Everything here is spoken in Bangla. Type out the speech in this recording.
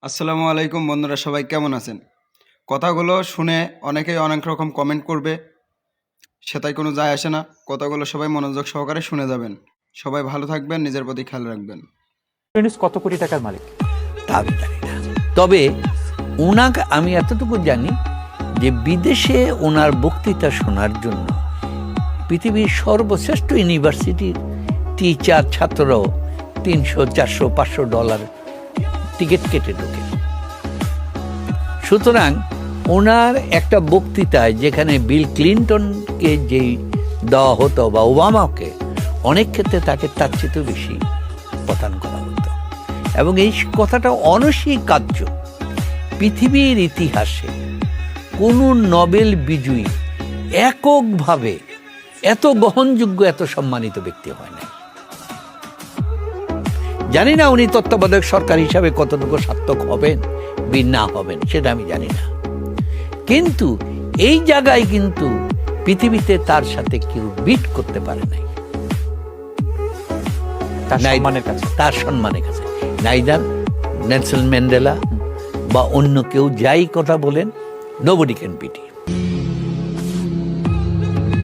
আসসালামু আলাইকুম বন্ধুরা, সবাই কেমন আছেন? কথাগুলো শুনে অনেকেই অনেক রকম কমেন্ট করবে, সেটাই কোনো যায় আসে না। কথাগুলো সবাই মনোযোগ সহকারে শুনে যাবেন। সবাই ভালো থাকবেন, নিজের প্রতি খেয়াল রাখবেন। ইউনুস কত কোটি টাকার মালিক? তা আমি জানি না, তবে ওনাকে আমি এতটুকু জানি যে বিদেশে ওনার বক্তৃতা শোনার জন্য পৃথিবীর সর্বশ্রেষ্ঠ ইউনিভার্সিটির টিচার ছাত্ররাও $300, $400, 500 টিকিট কেটে ঢোকে। সুতরাং ওনার একটা বক্তৃতায় যেখানে বিল ক্লিন্টনকে যেই দেওয়া হতো বা ওবামাকে, অনেক ক্ষেত্রে তাকে তার চেয়েও বেশি প্রদান করা হতো, এবং এই কথাটা অনস্বীকার্য। পৃথিবীর ইতিহাসে কোনো নোবেল বিজয়ী এককভাবে এত গ্রহণযোগ্য, এত সম্মানিত ব্যক্তি হয় না। জানি না উনি তত্ত্বাবধায়ক সরকার হিসাবে কতটুকু সার্থক হবেন বা না হবেন, সেটা আমি জানি না, কিন্তু এই জায়গায় কিন্তু পৃথিবীতে তার সাথে কেউ বিট করতে পারে নাই তার সম্মানের কাছে। নাইদার নেলসন ম্যান্ডেলা বা অন্য কেউ যাই কথা বলেন, নোবডি ক্যান বিট হিম।